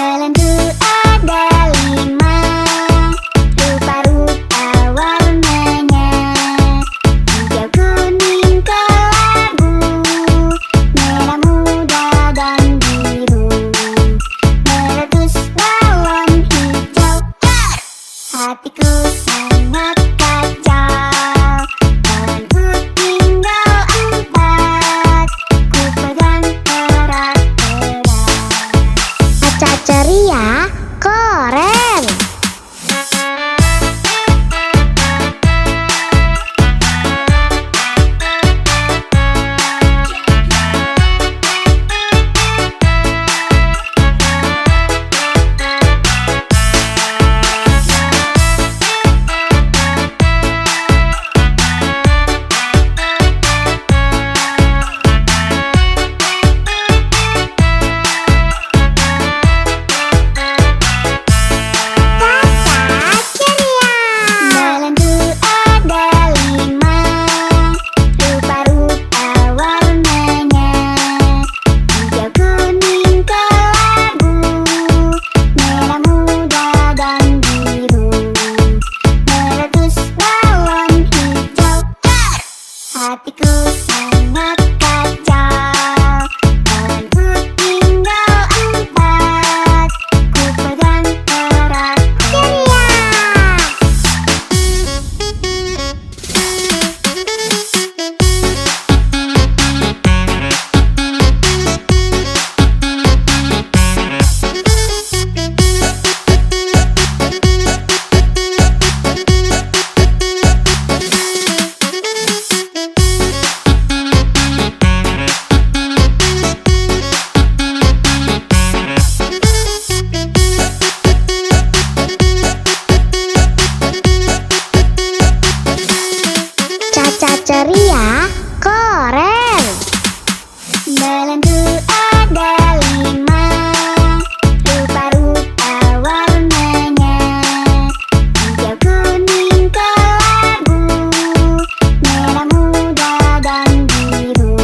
Belendu ada 5, rupa-rupa warnanya. Hijau, kuning, kelabu, merah muda dan biru. Meletus balon hijau, hatiku sangat kacau. Balonku tinggal 4, ku pegang erat-erat. Aca ceria, keren. Belendu ada 5, rupa-rupa warnanya. Hijau, kuning, kelabu, merah muda dan biru. Meletus balon hijau, hatiku sangat kacau. Balonku tinggal 4, ku pegang erat. Ceria! Caca ceria, keren. Belendu ada 5, rupa-rupa warnanya. Hijau, kuning, kelabu, merah muda dan biru.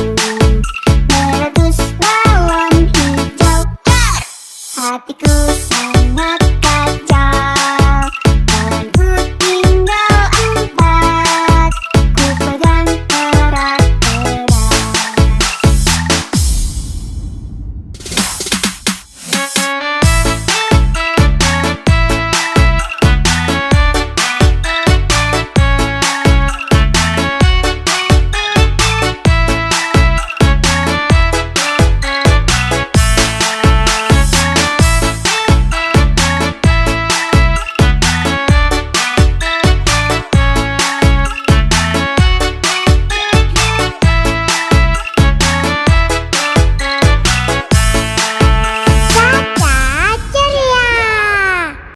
Meletus balon hijau, hatiku sangat kacau.